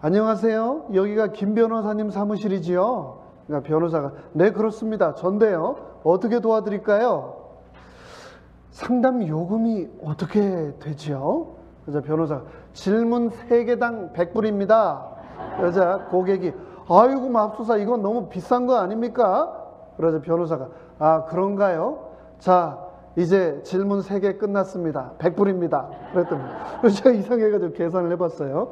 안녕하세요. 여기가 김 변호사님 사무실이지요? 그러니까 변호사가 네 그렇습니다. 전데요. 어떻게 도와드릴까요? 상담 요금이 어떻게 되지요? 그래서 변호사가 질문 3개당 100불입니다. 그러자 고객이 아이고 맙소사 이건 너무 비싼 거 아닙니까? 그러자 변호사가 아 그런가요? 자 이제 질문 3개 끝났습니다. 100불입니다. 그랬더니 제가 이상해가지고 계산을 해봤어요.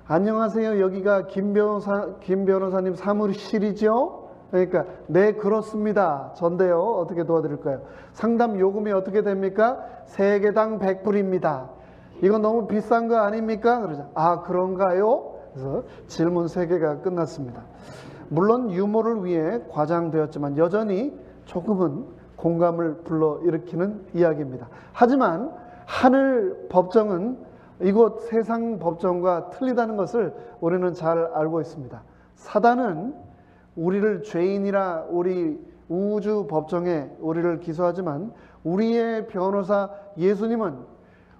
안녕하세요. 여기가 김 변호사님 사무실이죠? 그러니까 네 그렇습니다. 전데요. 어떻게 도와드릴까요? 상담 요금이 어떻게 됩니까? 3개당 100불입니다. 이건 너무 비싼 거 아닙니까? 그러죠. 아 그런가요? 그래서 질문 3개가 끝났습니다. 물론 유머를 위해 과장되었지만 여전히 조금은 공감을 불러일으키는 이야기입니다. 하지만 하늘 법정은 이곳 세상 법정과 틀리다는 것을 우리는 잘 알고 있습니다. 사단은 우리를 죄인이라 우리 우주 법정에 우리를 기소하지만 우리의 변호사 예수님은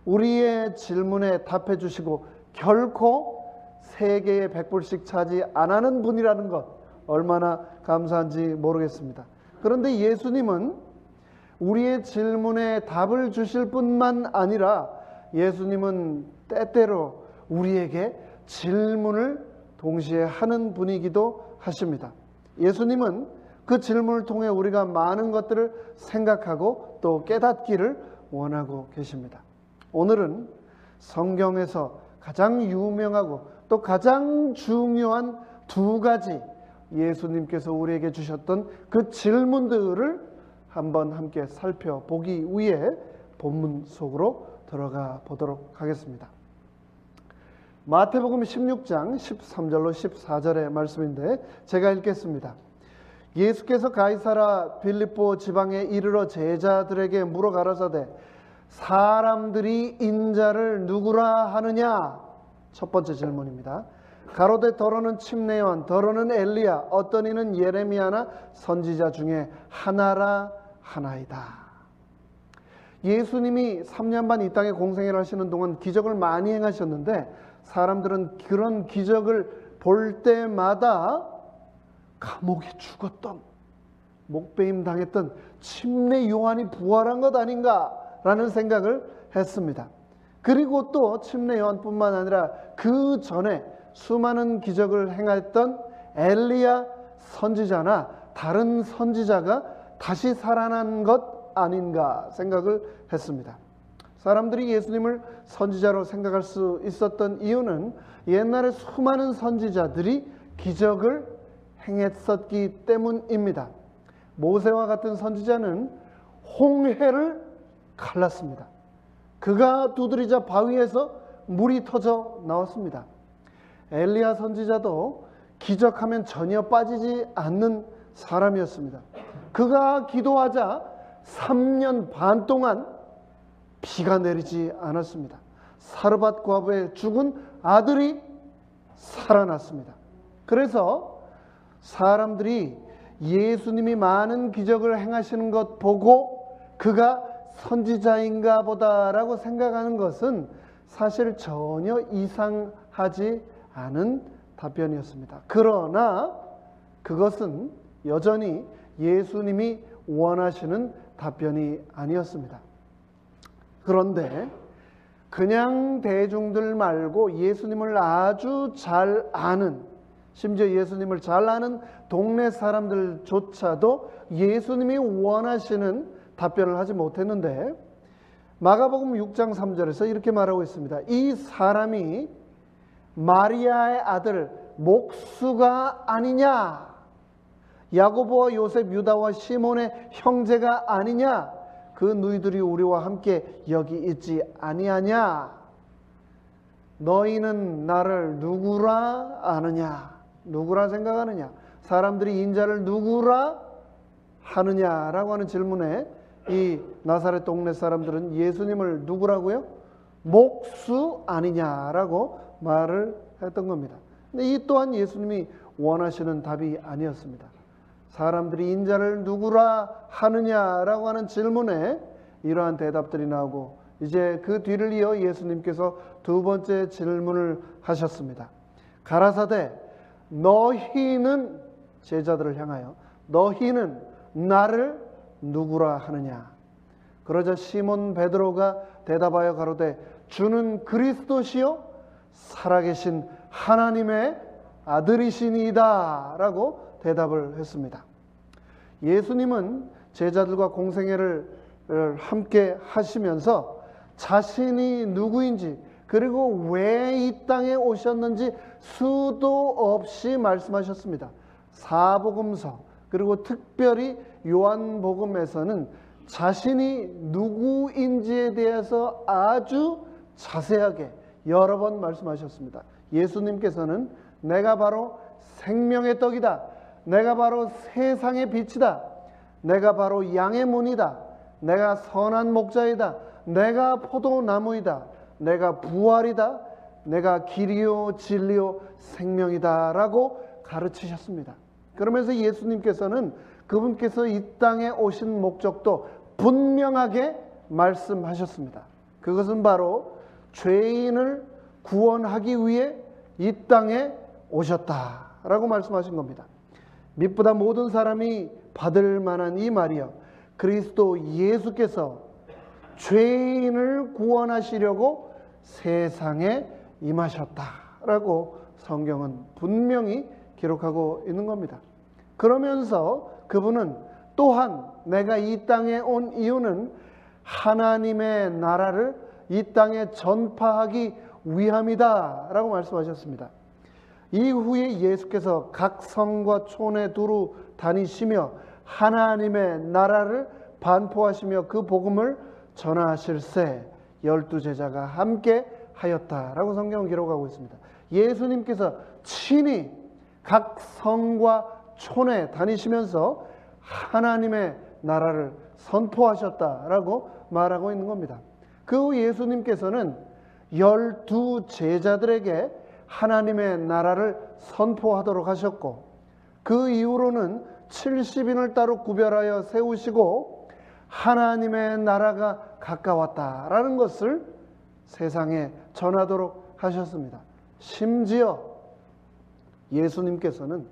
우리의 질문에 답해 주시고 결코 3개의 100불씩 차지 안 하는 분이라는 것 얼마나 감사한지 모르겠습니다. 그런데 예수님은 우리의 질문에 답을 주실 뿐만 아니라 예수님은 때때로 우리에게 질문을 동시에 하는 분이기도 하십니다. 예수님은 그 질문을 통해 우리가 많은 것들을 생각하고 또 깨닫기를 원하고 계십니다. 오늘은 성경에서 가장 유명하고 또 가장 중요한 2가지 예수님께서 우리에게 주셨던 그 질문들을 한번 함께 살펴보기 위해 본문 속으로 들어가 보도록 하겠습니다. 마태복음 16장 13절로 14절의 말씀인데 제가 읽겠습니다. 예수께서 가이사라 빌립보 지방에 이르러 제자들에게 물어 가라사대 사람들이 인자를 누구라 하느냐? 첫 번째 질문입니다. 가로되 더러는 침례요한 더러는 엘리야 어떤 이는 예레미야나 선지자 중에 하나라 하나이다. 예수님이 3년 반 이 땅에 공생애를 하시는 동안 기적을 많이 행하셨는데 사람들은 그런 기적을 볼 때마다 감옥에 죽었던 목베임 당했던 침례 요한이 부활한 것 아닌가라는 생각을 했습니다. 그리고 또 침례 요한뿐만 아니라 그 전에 수많은 기적을 행했던 엘리야 선지자나 다른 선지자가 다시 살아난 것 아닌가 생각을 했습니다. 사람들이 예수님을 선지자로 생각할 수 있었던 이유는 옛날에 수많은 선지자들이 기적을 행했었기 때문입니다. 모세와 같은 선지자는 홍해를 갈랐습니다. 그가 두드리자 바위에서 물이 터져 나왔습니다. 엘리야 선지자도 기적하면 전혀 빠지지 않는 사람이었습니다. 그가 기도하자 3년 반 동안 비가 내리지 않았습니다. 사르밧 과부의 죽은 아들이 살아났습니다. 그래서 사람들이 예수님이 많은 기적을 행하시는 것 보고 그가 선지자인가 보다라고 생각하는 것은 사실 전혀 이상하지 않은 답변이었습니다. 그러나 그것은 여전히 예수님이 원하시는 답변이 아니었습니다. 그런데 그냥 대중들 말고 예수님을 아주 잘 아는, 심지어 예수님을 잘 아는 동네 사람들조차도 예수님이 원하시는 답변을 하지 못했는데 마가복음 6장 3절에서 이렇게 말하고 있습니다. 이 사람이 마리아의 아들 목수가 아니냐? 야고보와 요셉, 유다와 시몬의 형제가 아니냐? 그 너희들이 우리와 함께 여기 있지 아니하냐? 너희는 나를 누구라 아느냐? 누구라 생각하느냐? 사람들이 인자를 누구라 하느냐라고 하는 질문에 이 나사렛 동네 사람들은 예수님을 누구라고요? 목수 아니냐라고 말을 했던 겁니다. 근데 이 또한 예수님이 원하시는 답이 아니었습니다. 사람들이 인자를 누구라 하느냐라고 하는 질문에 이러한 대답들이 나오고 이제 그 뒤를 이어 예수님께서 2번째 질문을 하셨습니다. 가라사대 너희는, 제자들을 향하여 너희는 나를 누구라 하느냐. 그러자 시몬 베드로가 대답하여 가로되 주는 그리스도시요 살아계신 하나님의 아들이시니이다 라고 대답을 했습니다. 예수님은 제자들과 공생애를 함께 하시면서 자신이 누구인지, 그리고 왜 이 땅에 오셨는지 수도 없이 말씀하셨습니다. 사복음서, 그리고 특별히 요한복음에서는 자신이 누구인지에 대해서 아주 자세하게 여러 번 말씀하셨습니다. 예수님께서는 내가 바로 생명의 떡이다, 내가 바로 세상의 빛이다, 내가 바로 양의 문이다, 내가 선한 목자이다, 내가 포도나무이다, 내가 부활이다, 내가 길이요 진리요 생명이다 라고 가르치셨습니다. 그러면서 예수님께서는 그분께서 이 땅에 오신 목적도 분명하게 말씀하셨습니다. 그것은 바로 죄인을 구원하기 위해 이 땅에 오셨다라고 말씀하신 겁니다. 믿보다 모든 사람이 받을 만한 이 말이요, 그리스도 예수께서 죄인을 구원하시려고 세상에 임하셨다라고 성경은 분명히 기록하고 있는 겁니다. 그러면서 그분은 또한 내가 이 땅에 온 이유는 하나님의 나라를 이 땅에 전파하기 위함이다 라고 말씀하셨습니다. 이후에 예수께서 각 성과 촌에 두루 다니시며 하나님의 나라를 반포하시며 그 복음을 전하실세 12제자가 함께 하였다라고 성경은 기록하고 있습니다. 예수님께서 친히 각 성과 촌에 다니시면서 하나님의 나라를 선포하셨다라고 말하고 있는 겁니다. 그 후 예수님께서는 12제자들에게 하나님의 나라를 선포하도록 하셨고, 그 이후로는 70인을 따로 구별하여 세우시고 하나님의 나라가 가까웠다라는 것을 세상에 전하도록 하셨습니다. 심지어 예수님께서는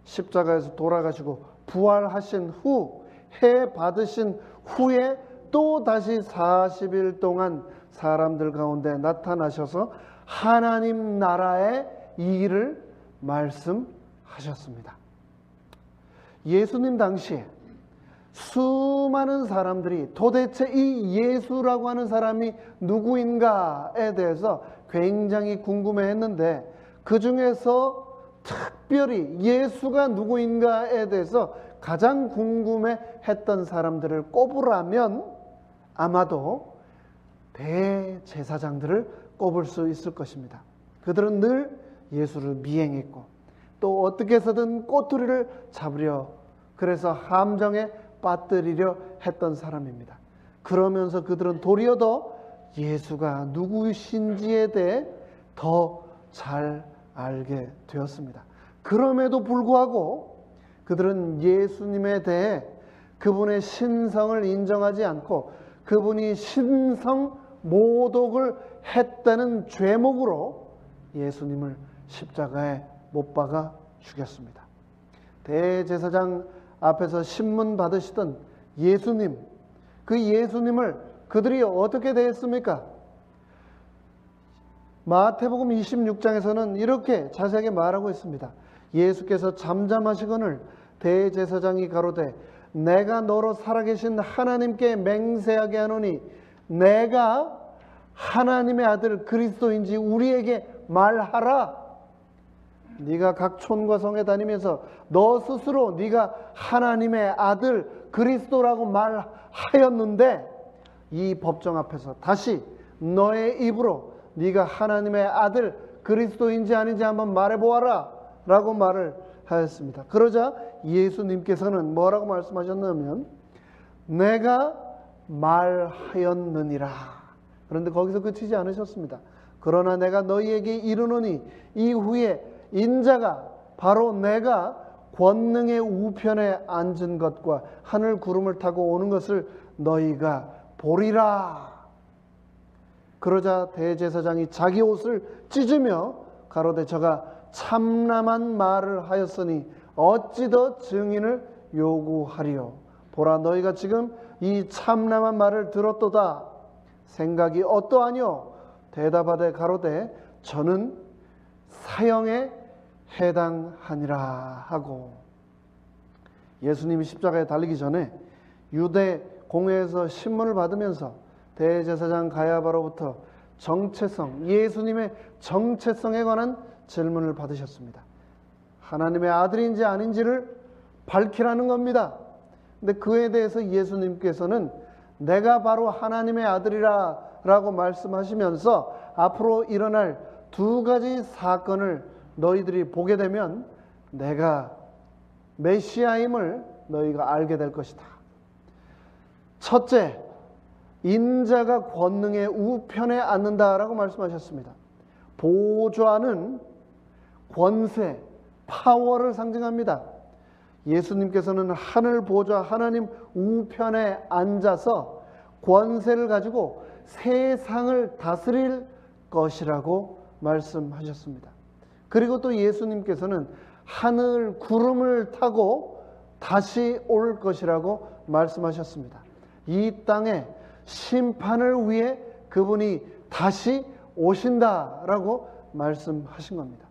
십자가에서 돌아가시고 부활하신 후, 해 받으신 후에 또 다시 40일 동안 사람들 가운데 나타나셔서 하나님 나라의 일을 말씀하셨습니다. 예수님 당시에 수많은 사람들이 도대체 이 예수라고 하는 사람이 누구인가에 대해서 굉장히 궁금해했는데, 그 중에서 특별히 예수가 누구인가에 대해서 가장 궁금해했던 사람들을 꼽으라면 아마도 대제사장들을 꼽을 수 있을 것입니다. 그들은 늘 예수를 미행했고 또 어떻게 해서든 꼬투리를 잡으려, 그래서 함정에 빠뜨리려 했던 사람입니다. 그러면서 그들은 도리어 더 예수가 누구신지에 대해 더 잘 알게 되었습니다. 그럼에도 불구하고 그들은 예수님에 대해 그분의 신성을 인정하지 않고 그분이 신성 모독을 했다는 죄목으로 예수님을 십자가에 못 박아 죽였습니다. 대제사장 앞에서 신문 받으시던 예수님, 그 예수님을 그들이 어떻게 대했습니까? 마태복음 26장에서는 이렇게 자세하게 말하고 있습니다. 예수께서 잠잠하시거늘 대제사장이 가로되 내가 너로 살아계신 하나님께 맹세하게 하노니 내가 하나님의 아들 그리스도인지 우리에게 말하라. 네가 각 촌과 성에 다니면서 너 스스로 네가 하나님의 아들 그리스도라고 말하였는데 이 법정 앞에서 다시 너의 입으로 네가 하나님의 아들 그리스도인지 아닌지 한번 말해보아라 라고 말을 하였습니다. 그러자 예수님께서는 뭐라고 말씀하셨냐면 내가 말하였느니라. 그런데 거기서 그치지 않으셨습니다. 그러나 내가 너희에게 이르노니 이후에 인자가 바로 내가 권능의 우편에 앉은 것과 하늘 구름을 타고 오는 것을 너희가 보리라. 그러자 대제사장이 자기 옷을 찢으며 가로되 저가 참남한 말을 하였으니 어찌 더 증인을 요구하리요. 보라, 너희가 지금 이 참남한 말을 들었도다. 생각이 어떠하뇨? 대답하되 가로되 저는 사형에 해당하니라 하고, 예수님이 십자가에 달리기 전에 유대 공회에서 신문을 받으면서 대제사장 가야바로부터 정체성, 예수님의 정체성에 관한 질문을 받으셨습니다. 하나님의 아들인지 아닌지를 밝히라는 겁니다. 근데 그에 대해서 예수님께서는 내가 바로 하나님의 아들이라 라고 말씀하시면서 앞으로 일어날 두 가지 사건을 너희들이 보게 되면 내가 메시아임을 너희가 알게 될 것이다. 첫째, 인자가 권능의 우편에 앉는다라고 말씀하셨습니다. 보좌는 권세, 파워를 상징합니다. 예수님께서는 하늘 보좌, 하나님 우편에 앉아서 권세를 가지고 세상을 다스릴 것이라고 말씀하셨습니다. 그리고 또 예수님께서는 하늘 구름을 타고 다시 올 것이라고 말씀하셨습니다. 이 땅에 심판을 위해 그분이 다시 오신다라고 말씀하신 겁니다.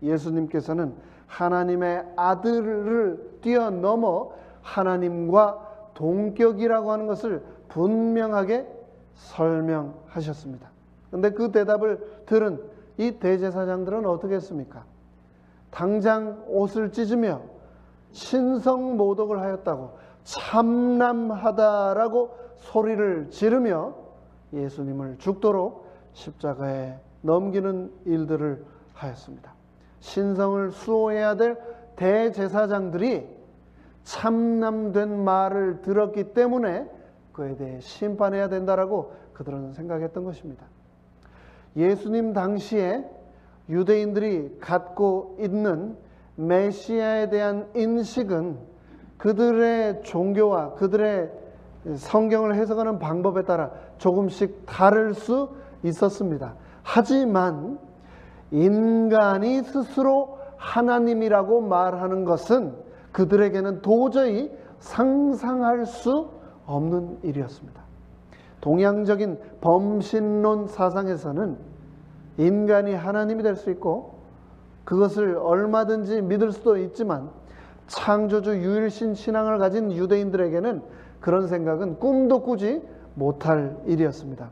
예수님께서는 하나님의 아들을 뛰어넘어 하나님과 동격이라고 하는 것을 분명하게 설명하셨습니다. 그런데 그 대답을 들은 이 대제사장들은 어떻게 했습니까? 당장 옷을 찢으며 신성모독을 하였다고, 참남하다라고 소리를 지르며 예수님을 죽도록 십자가에 넘기는 일들을 하였습니다. 신성을 수호해야 될 대제사장들이 참남된 말을 들었기 때문에 그에 대해 심판해야 된다라고 그들은 생각했던 것입니다. 예수님 당시에 유대인들이 갖고 있는 메시아에 대한 인식은 그들의 종교와 그들의 성경을 해석하는 방법에 따라 조금씩 다를 수 있었습니다. 하지만 인간이 스스로 하나님이라고 말하는 것은 그들에게는 도저히 상상할 수 없는 일이었습니다. 동양적인 범신론 사상에서는 인간이 하나님이 될 수 있고 그것을 얼마든지 믿을 수도 있지만 창조주 유일신 신앙을 가진 유대인들에게는 그런 생각은 꿈도 꾸지 못할 일이었습니다.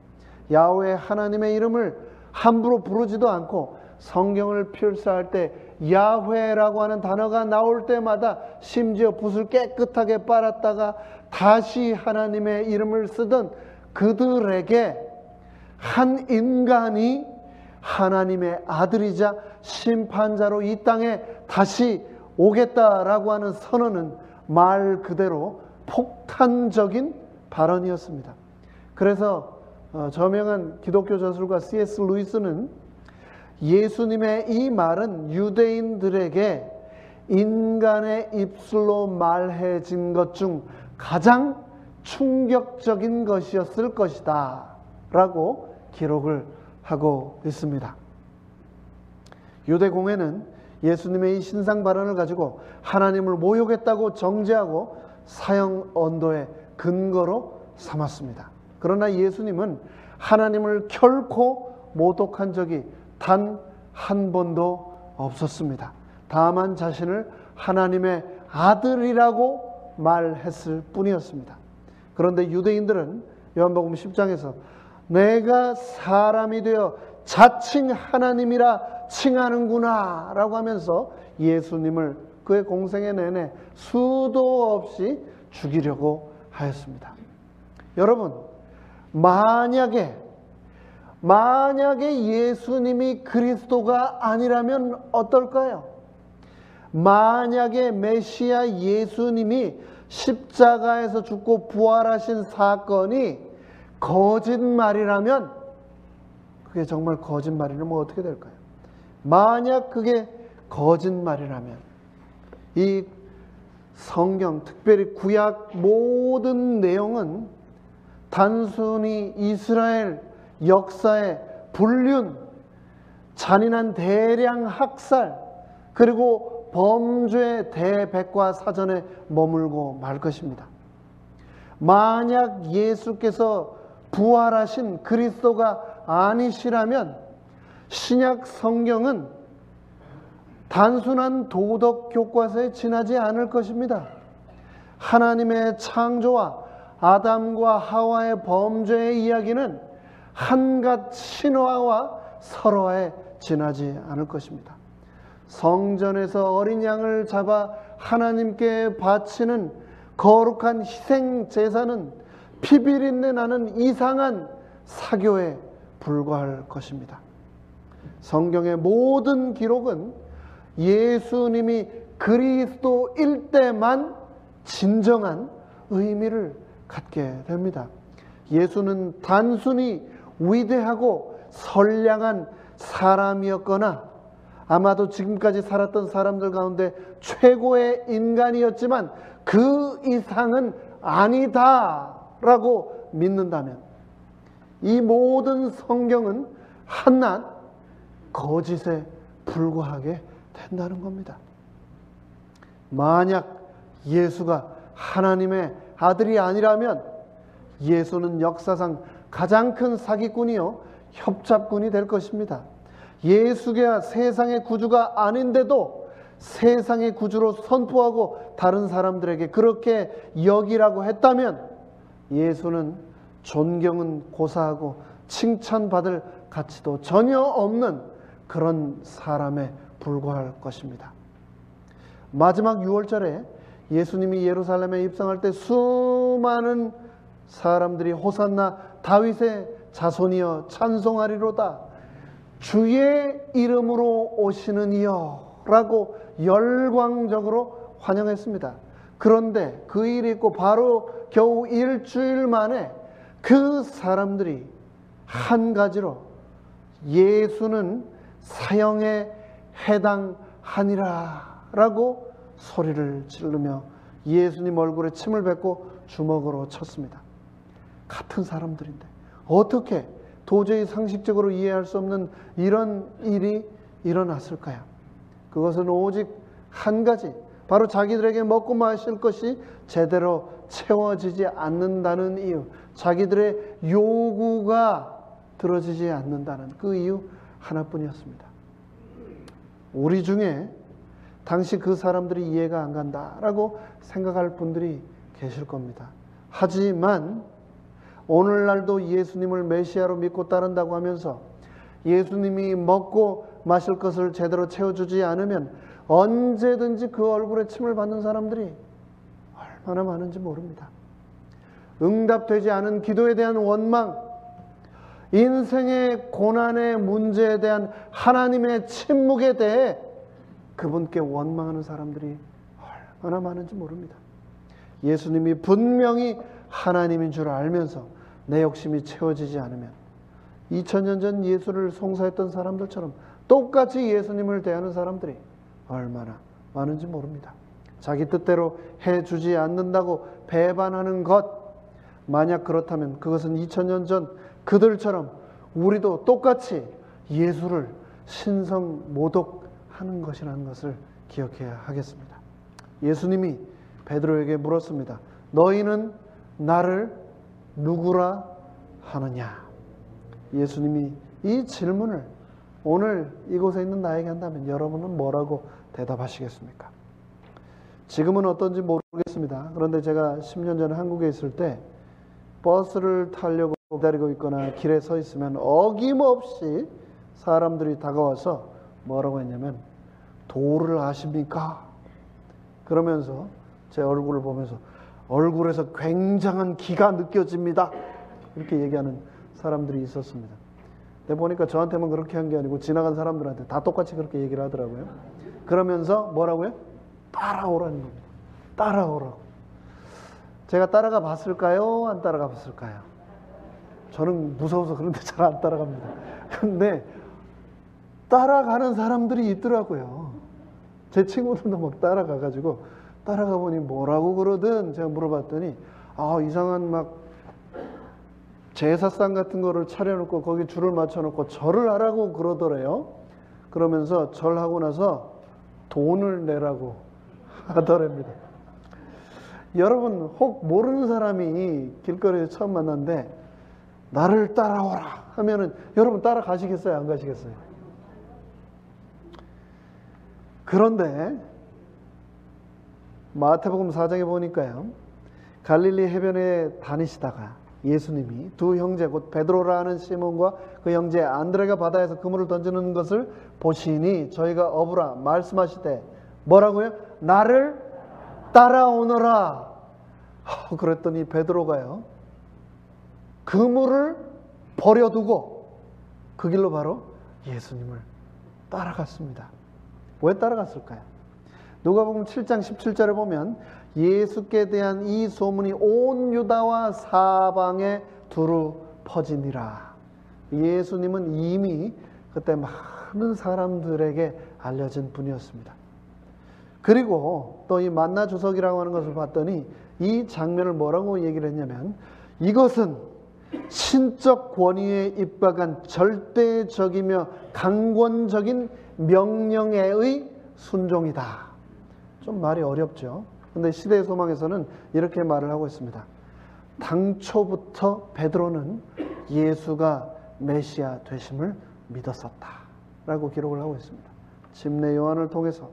야훼 하나님의 이름을 함부로 부르지도 않고 성경을 필사할 때 야훼라고 하는 단어가 나올 때마다 심지어 붓을 깨끗하게 빨았다가 다시 하나님의 이름을 쓰던 그들에게 한 인간이 하나님의 아들이자 심판자로 이 땅에 다시 오겠다라고 하는 선언은 말 그대로 폭탄적인 발언이었습니다. 그래서 저명한 기독교 저술가 C.S. 루이스는 예수님의 이 말은 유대인들에게 인간의 입술로 말해진 것 중 가장 충격적인 것이었을 것이다 라고 기록을 하고 있습니다. 유대 공회는 예수님의 이 신상 발언을 가지고 하나님을 모욕했다고 정죄하고 사형 언도의 근거로 삼았습니다. 그러나 예수님은 하나님을 결코 모독한 적이 단 한 번도 없었습니다. 다만 자신을 하나님의 아들이라고 말했을 뿐이었습니다. 그런데 유대인들은 요한복음 10장에서 내가 사람이 되어 자칭 하나님이라 칭하는구나 라고 하면서 예수님을 그의 공생애 내내 수도 없이 죽이려고 하였습니다. 여러분, 만약에 예수님이 그리스도가 아니라면 어떨까요? 만약에 메시아 예수님이 십자가에서 죽고 부활하신 사건이 거짓말이라면, 그게 정말 거짓말이라면 어떻게 될까요? 만약 그게 거짓말이라면 이 성경, 특별히 구약 모든 내용은 단순히 이스라엘 역사의 불륜, 잔인한 대량 학살, 그리고 범죄의 대백과사전에 머물고 말 것입니다. 만약 예수께서 부활하신 그리스도가 아니시라면 신약 성경은 단순한 도덕 교과서에 지나지 않을 것입니다. 하나님의 창조와 아담과 하와의 범죄의 이야기는 한갓 신화와 설화에 지나지 않을 것입니다. 성전에서 어린 양을 잡아 하나님께 바치는 거룩한 희생 제사는 피비린내 나는 이상한 사교에 불과할 것입니다. 성경의 모든 기록은 예수님이 그리스도일 때만 진정한 의미를 갖게 됩니다. 예수는 단순히 위대하고 선량한 사람이었거나 아마도 지금까지 살았던 사람들 가운데 최고의 인간이었지만 그 이상은 아니다라고 믿는다면 이 모든 성경은 한낱 거짓에 불과하게 된다는 겁니다. 만약 예수가 하나님의 아들이 아니라면 예수는 역사상 가장 큰 사기꾼이요 협잡꾼이 될 것입니다. 예수가 세상의 구주가 아닌데도 세상의 구주로 선포하고 다른 사람들에게 그렇게 여기라고 했다면 예수는 존경은 고사하고 칭찬받을 가치도 전혀 없는 그런 사람에 불과할 것입니다. 마지막 6월절에 예수님이 예루살렘에 입성할 때 수많은 사람들이 호산나 다윗의 자손이여 찬송하리로다, 주의 이름으로 오시는 이여 라고 열광적으로 환영했습니다. 그런데 그 일이 있고 바로 겨우 일주일 만에 그 사람들이 한 가지로 예수는 사형에 해당하니라 라고 소리를 지르며 예수님 얼굴에 침을 뱉고 주먹으로 쳤습니다. 같은 사람들인데 어떻게 도저히 상식적으로 이해할 수 없는 이런 일이 일어났을까요? 그것은 오직 한 가지, 바로 자기들에게 먹고 마실 것이 제대로 채워지지 않는다는 이유, 자기들의 요구가 들어지지 않는다는 그 이유 하나뿐이었습니다. 우리 중에 당시 그 사람들이 이해가 안 간다라고 생각할 분들이 계실 겁니다. 하지만 오늘날도 예수님을 메시아로 믿고 따른다고 하면서 예수님이 먹고 마실 것을 제대로 채워주지 않으면 언제든지 그 얼굴에 침을 받는 사람들이 얼마나 많은지 모릅니다. 응답되지 않은 기도에 대한 원망, 인생의 고난의 문제에 대한 하나님의 침묵에 대해 그분께 원망하는 사람들이 얼마나 많은지 모릅니다. 예수님이 분명히 하나님인 줄 알면서 내 욕심이 채워지지 않으면 2000년 전 예수를 송사했던 사람들처럼 똑같이 예수님을 대하는 사람들이 얼마나 많은지 모릅니다. 자기 뜻대로 해주지 않는다고 배반하는 것, 만약 그렇다면 그것은 2000년 전 그들처럼 우리도 똑같이 예수를 신성모독하는 것이라는 것을 기억해야 하겠습니다. 예수님이 베드로에게 물었습니다. 너희는 나를 누구라 하느냐? 예수님이 이 질문을 오늘 이곳에 있는 나에게 한다면 여러분은 뭐라고 대답하시겠습니까? 지금은 어떤지 모르겠습니다. 그런데 제가 10년 전에 한국에 있을 때 버스를 타려고 기다리고 있거나 길에 서 있으면 어김없이 사람들이 다가와서 뭐라고 했냐면 도를 아십니까? 그러면서 제 얼굴을 보면서 얼굴에서 굉장한 기가 느껴집니다. 이렇게 얘기하는 사람들이 있었습니다. 근데 보니까 저한테만 그렇게 한 게 아니고 지나간 사람들한테 다 똑같이 그렇게 얘기를 하더라고요. 그러면서 뭐라고요? 따라오라는 겁니다. 따라오라고. 제가 따라가 봤을까요? 안 따라가 봤을까요? 저는 무서워서 그런데 잘 안 따라갑니다. 근데 따라가는 사람들이 있더라고요. 제 친구들도 막 따라가가지고 따라가 보니 뭐라고 그러든 제가 물어봤더니 이상한 막 제사상 같은 거를 차려놓고 거기 줄을 맞춰놓고 절을 하라고 그러더래요. 그러면서 절하고 나서 돈을 내라고 하더랍니다. 여러분, 혹 모르는 사람이 길거리에서 처음 만났는데 나를 따라오라 하면은 여러분 따라가시겠어요? 안 가시겠어요? 그런데 마태복음 4장에 보니까요, 갈릴리 해변에 다니시다가 예수님이 두 형제 곧 베드로라 하는 시몬과 그 형제 안드레가 바다에서 그물을 던지는 것을 보시니 저희가 어부라 말씀하시되 뭐라고요? 나를 따라오너라. 그랬더니 베드로가요, 그물을 버려두고 그 길로 바로 예수님을 따라갔습니다. 왜 따라갔을까요? 누가복음 7장 17절에 보면 예수께 대한 이 소문이 온 유다와 사방에 두루 퍼지니라. 예수님은 이미 그때 많은 사람들에게 알려진 분이었습니다. 그리고 또 이 만나 주석이라고 하는 것을 봤더니 이 장면을 뭐라고 얘기를 했냐면, 이것은 신적 권위에 입각한 절대적이며 강권적인 명령에 순종이다. 좀 말이 어렵죠. 근데 시대의 소망에서는 이렇게 말을 하고 있습니다. 당초부터 베드로는 예수가 메시아 되심을 믿었었다 라고 기록을 하고 있습니다. 침례 요한을 통해서,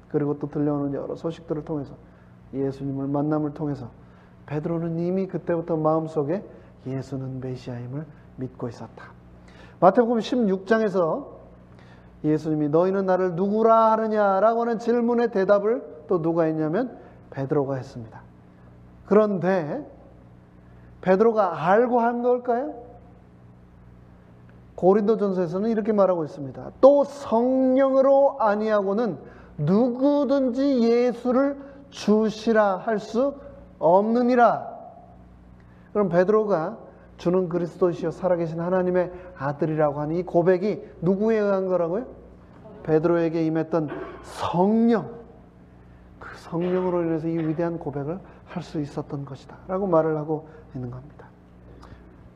그리고 또 들려오는 여러 소식들을 통해서, 예수님을 만남을 통해서 베드로는 이미 그때부터 마음속에 예수는 메시아임을 믿고 있었다. 마태복음 16장에서 예수님이 너희는 나를 누구라 하느냐라고 하는 질문의 대답을 또 누가 했냐면 베드로가 했습니다. 그런데 베드로가 알고 한 걸까요? 고린도전서에서는 이렇게 말하고 있습니다. 또 성령으로 아니하고는 누구든지 예수를 주시라 할 수 없느니라. 그럼 베드로가 주는 그리스도시요 살아계신 하나님의 아들이라고 하는 이 고백이 누구에 의한 거라고요? 베드로에게 임했던 성령, 그 성령으로 인해서 이 위대한 고백을 할 수 있었던 것이다 라고 말을 하고 있는 겁니다.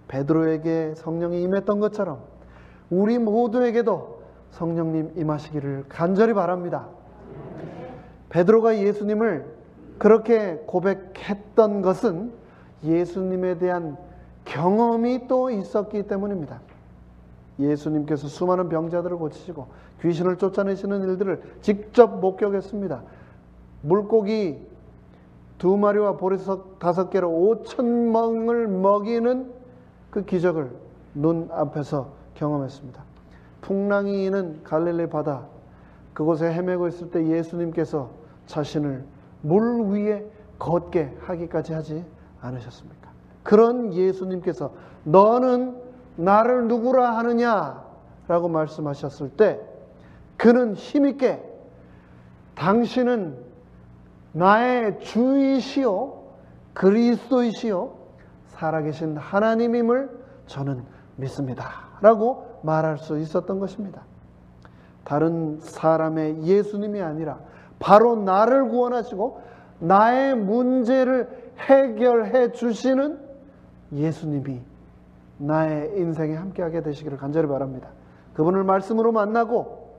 베드로에게 성령이 임했던 것처럼 우리 모두에게도 성령님 임하시기를 간절히 바랍니다. 베드로가 예수님을 그렇게 고백했던 것은 예수님에 대한 경험이 또 있었기 때문입니다. 예수님께서 수많은 병자들을 고치시고 귀신을 쫓아내시는 일들을 직접 목격했습니다. 물고기 2마리와 보리석 5개로 5,000명을 먹이는 그 기적을 눈앞에서 경험했습니다. 풍랑이 있는 갈릴리 바다, 그곳에 헤매고 있을 때 예수님께서 자신을 물 위에 걷게 하기까지 하지 않으셨습니까? 그런 예수님께서 너는 나를 누구라 하느냐 라고 말씀하셨을 때 그는 힘있게 당신은 나의 주이시요 그리스도이시요 살아계신 하나님임을 저는 믿습니다 라고 말할 수 있었던 것입니다. 다른 사람의 예수님이 아니라 바로 나를 구원하시고 나의 문제를 해결해 주시는 예수님이 나의 인생에 함께하게 되시기를 간절히 바랍니다. 그분을 말씀으로 만나고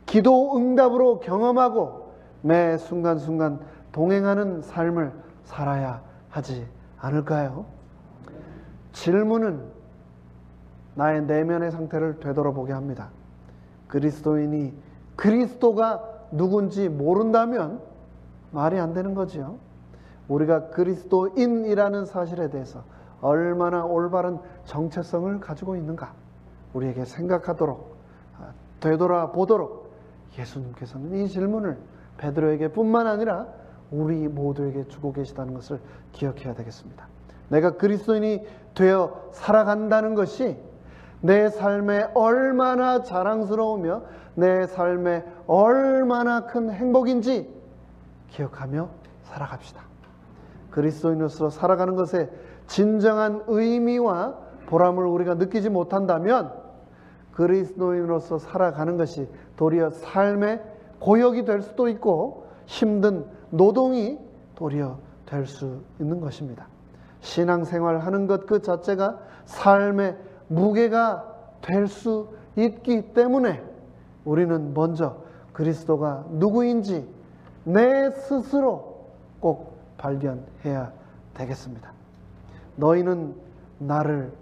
기도 응답으로 경험하고 매 순간순간 동행하는 삶을 살아야 하지 않을까요? 질문은 나의 내면의 상태를 되돌아보게 합니다. 그리스도인이 그리스도가 누군지 모른다면 말이 안 되는 거죠. 우리가 그리스도인이라는 사실에 대해서 얼마나 올바른 정체성을 가지고 있는가 우리에게 생각하도록 되돌아보도록 예수님께서는 이 질문을 베드로에게 뿐만 아니라 우리 모두에게 주고 계시다는 것을 기억해야 되겠습니다. 내가 그리스도인이 되어 살아간다는 것이 내 삶에 얼마나 자랑스러우며 내 삶에 얼마나 큰 행복인지 기억하며 살아갑시다. 그리스도인으로서 살아가는 것에 진정한 의미와 보람을 우리가 느끼지 못한다면 그리스도인으로서 살아가는 것이 도리어 삶의 고역이 될 수도 있고 힘든 노동이 도리어 될 수 있는 것입니다. 신앙생활 하는 것 그 자체가 삶의 무게가 될 수 있기 때문에 우리는 먼저 그리스도가 누구인지 내 스스로 꼭 발견해야 되겠습니다. 너희는 나를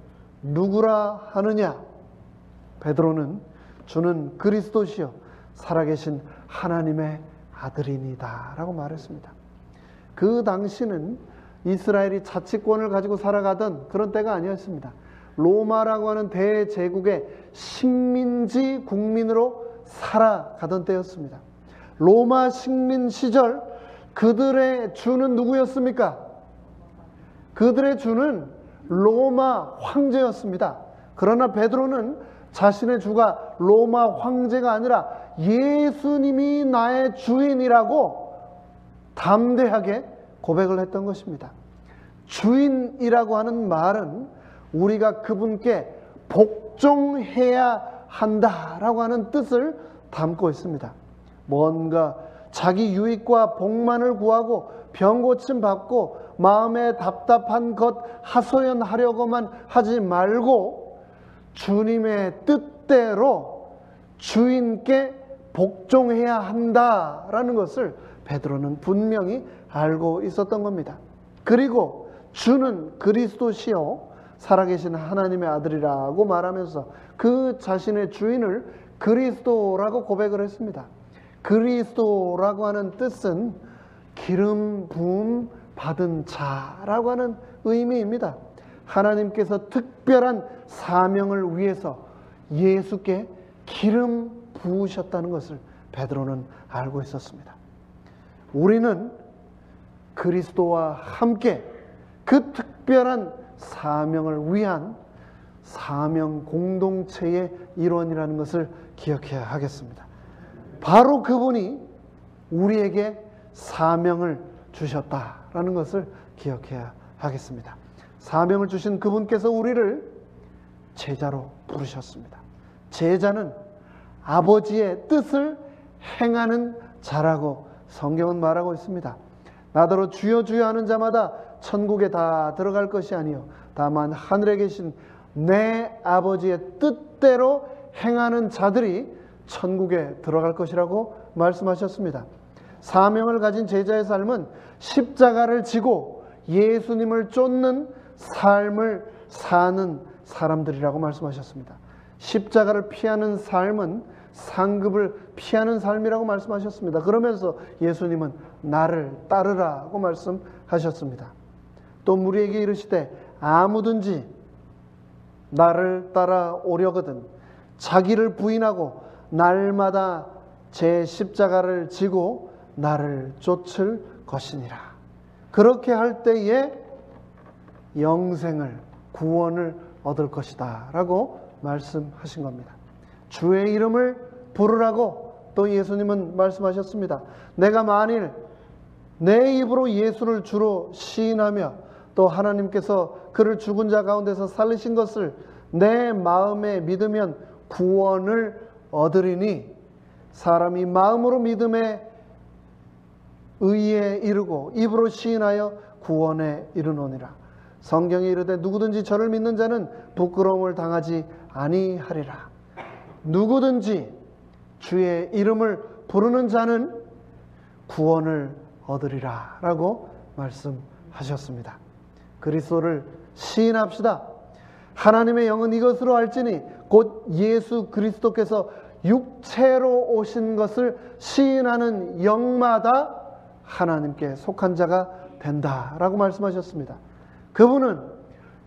누구라 하느냐? 베드로는 주는 그리스도시요 살아계신 하나님의 아들이니다 라고 말했습니다. 그 당시는 이스라엘이 자치권을 가지고 살아가던 그런 때가 아니었습니다. 로마라고 하는 대제국의 식민지 국민으로 살아가던 때였습니다. 로마 식민 시절 그들의 주는 누구였습니까? 그들의 주는 로마 황제였습니다. 그러나 베드로는 자신의 주가 로마 황제가 아니라 예수님이 나의 주인이라고 담대하게 고백을 했던 것입니다. 주인이라고 하는 말은 우리가 그분께 복종해야 한다라고 하는 뜻을 담고 있습니다. 뭔가 자기 유익과 복만을 구하고 병고침 받고 마음에 답답한 것 하소연하려고만 하지 말고 주님의 뜻대로 주인께 복종해야 한다라는 것을 베드로는 분명히 알고 있었던 겁니다. 그리고 주는 그리스도시요 살아계신 하나님의 아들이라고 말하면서 그 자신의 주인을 그리스도라고 고백을 했습니다. 그리스도라고 하는 뜻은 기름 부음 받은 자라고 하는 의미입니다. 하나님께서 특별한 사명을 위해서 예수께 기름 부으셨다는 것을 베드로는 알고 있었습니다. 우리는 그리스도와 함께 그 특별한 사명을 위한 사명 공동체의 일원이라는 것을 기억해야 하겠습니다. 바로 그분이 우리에게 사명을 주셨다라는 것을 기억해야 하겠습니다. 사명을 주신 그분께서 우리를 제자로 부르셨습니다. 제자는 아버지의 뜻을 행하는 자라고 성경은 말하고 있습니다. 나더러 주여 주여 하는 자마다 천국에 다 들어갈 것이 아니요 다만 하늘에 계신 내 아버지의 뜻대로 행하는 자들이 천국에 들어갈 것이라고 말씀하셨습니다. 사명을 가진 제자의 삶은 십자가를 지고 예수님을 쫓는 삶을 사는 사람들이라고 말씀하셨습니다. 십자가를 피하는 삶은 상급을 피하는 삶이라고 말씀하셨습니다. 그러면서 예수님은 나를 따르라고 말씀하셨습니다. 또 우리에게 이르시되 아무든지 나를 따라오려거든 자기를 부인하고 날마다 제 십자가를 지고 나를 쫓을 것이니라. 그렇게 할 때에 영생을 구원을 얻을 것이다 라고 말씀하신 겁니다. 주의 이름을 부르라고 또 예수님은 말씀하셨습니다. 내가 만일 내 입으로 예수를 주로 시인하며 또 하나님께서 그를 죽은 자 가운데서 살리신 것을 내 마음에 믿으면 구원을 얻으리니 사람이 마음으로 믿음에 의에 이르고 입으로 시인하여 구원에 이르노니라. 성경에 이르되 누구든지 저를 믿는 자는 부끄러움을 당하지 아니하리라. 누구든지 주의 이름을 부르는 자는 구원을 얻으리라 라고 말씀하셨습니다. 그리스도를 시인합시다. 하나님의 영은 이것으로 알지니 곧 예수 그리스도께서 육체로 오신 것을 시인하는 영마다 하나님께 속한 자가 된다라고 말씀하셨습니다. 그분은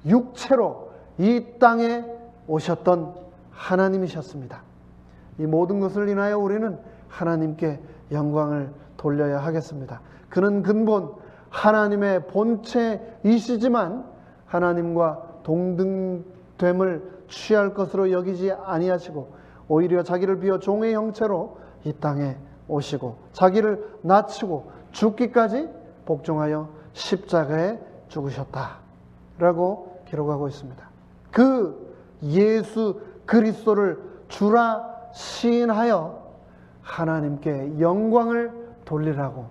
육체로 이 땅에 오셨던 하나님이셨습니다. 이 모든 것을 인하여 우리는 하나님께 영광을 돌려야 하겠습니다. 그는 근본 하나님의 본체이시지만 하나님과 동등됨을 취할 것으로 여기지 아니하시고 오히려 자기를 비워 종의 형체로 이 땅에 오시고 자기를 낮추고 죽기까지 복종하여 십자가에 죽으셨다라고 기록하고 있습니다. 그 예수 그리스도를 주라 시인하여 하나님께 영광을 돌리라고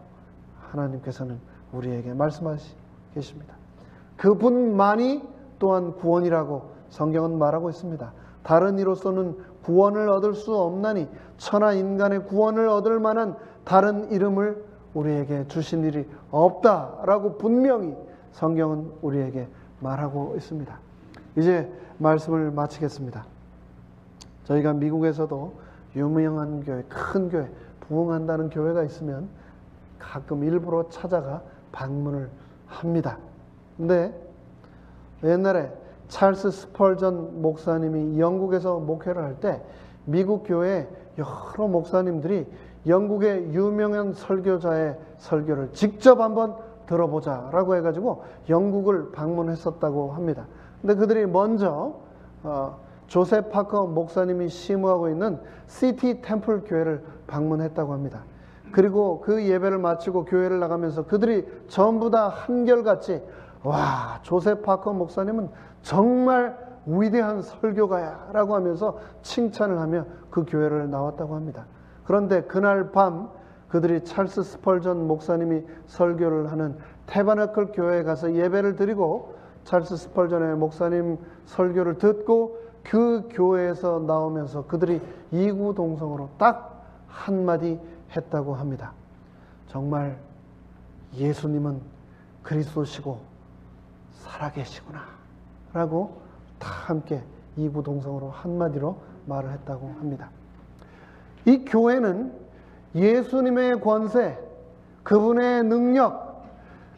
하나님께서는 우리에게 말씀하시고 계십니다. 그분만이 또한 구원이라고 성경은 말하고 있습니다. 다른 이로서는 구원을 얻을 수 없나니 천하 인간의 구원을 얻을 만한 다른 이름을 우리에게 주신 일이 없다라고 분명히 성경은 우리에게 말하고 있습니다. 이제 말씀을 마치겠습니다. 저희가 미국에서도 유명한 교회, 큰 교회, 부흥한다는 교회가 있으면 가끔 일부러 찾아가 방문을 합니다. 근데 옛날에 찰스 스펄전 목사님이 영국에서 목회를 할 때 미국 교회에 여러 목사님들이 영국의 유명한 설교자의 설교를 직접 한번 들어보자 라고 해가지고 영국을 방문했었다고 합니다. 근데 그들이 먼저 조셉 파커 목사님이 심우하고 있는 시티 템플 교회를 방문했다고 합니다. 그리고 그 예배를 마치고 교회를 나가면서 그들이 전부 다 한결같이 와, 조셉 파커 목사님은 정말 위대한 설교가야 라고 하면서 칭찬을 하며 그 교회를 나왔다고 합니다. 그런데 그날 밤 그들이 찰스 스펄전 목사님이 설교를 하는 태바나클 교회에 가서 예배를 드리고 찰스 스펄전의 목사님 설교를 듣고 그 교회에서 나오면서 그들이 이구동성으로 딱 한마디 했다고 합니다. 정말 예수님은 그리스도시고 살아계시구나 라고 다 함께 이구동성으로 한마디로 말을 했다고 합니다. 이 교회는 예수님의 권세, 그분의 능력,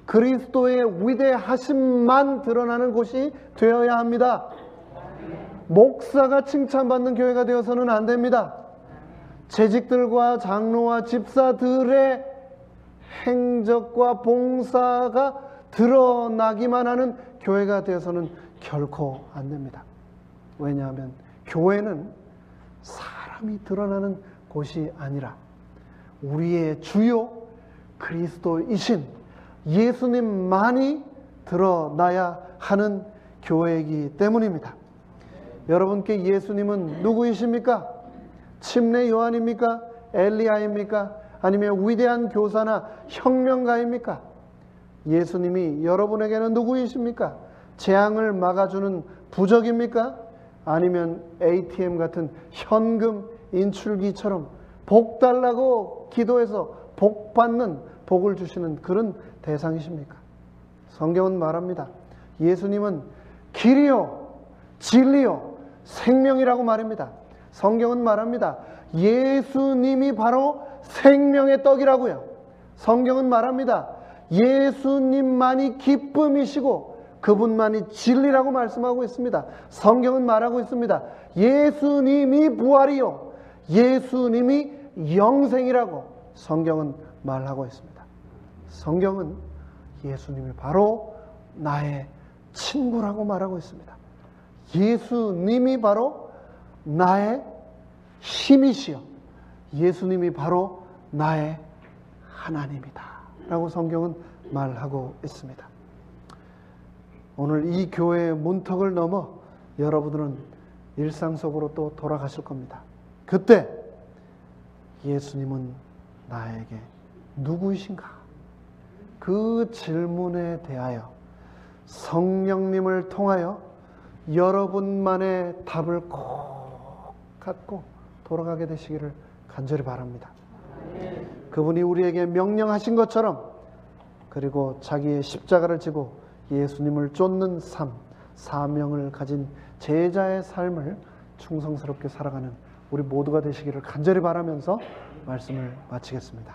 그리스도의 위대하심만 드러나는 곳이 되어야 합니다. 목사가 칭찬받는 교회가 되어서는 안 됩니다. 재직들과 장로와 집사들의 행적과 봉사가 드러나기만 하는 교회가 되어서는 결코 안 됩니다. 왜냐하면 교회는 사람이 드러나는 곳이 아니라 우리의 주요 그리스도이신 예수님만이 드러나야 하는 교회이기 때문입니다. 여러분께 예수님은 누구이십니까? 침례 요한입니까? 엘리야입니까? 아니면 위대한 교사나 혁명가입니까? 예수님이 여러분에게는 누구이십니까? 재앙을 막아주는 부적입니까? 아니면 ATM 같은 현금 인출기처럼 복 달라고 기도해서 복 받는, 복을 주시는 그런 대상이십니까? 성경은 말합니다. 예수님은 길이요, 진리요, 생명이라고 말합니다. 성경은 말합니다. 예수님이 바로 생명의 떡이라고요. 성경은 말합니다. 예수님만이 기쁨이시고 그분만이 진리라고 말씀하고 있습니다. 성경은 말하고 있습니다. 예수님이 부활이요, 예수님이 영생이라고 성경은 말하고 있습니다. 성경은 예수님이 바로 나의 친구라고 말하고 있습니다. 예수님이 바로 나의 힘이시여, 예수님이 바로 나의 하나님이다 라고 성경은 말하고 있습니다. 오늘 이 교회의 문턱을 넘어 여러분들은 일상 속으로 또 돌아가실 겁니다. 그때 예수님은 나에게 누구이신가? 그 질문에 대하여 성령님을 통하여 여러분만의 답을 꼭 갖고 돌아가게 되시기를 간절히 바랍니다. 그분이 우리에게 명령하신 것처럼, 그리고 자기의 십자가를 지고 예수님을 쫓는 삶, 사명을 가진 제자의 삶을 충성스럽게 살아가는 우리 모두가 되시기를 간절히 바라면서 말씀을 마치겠습니다.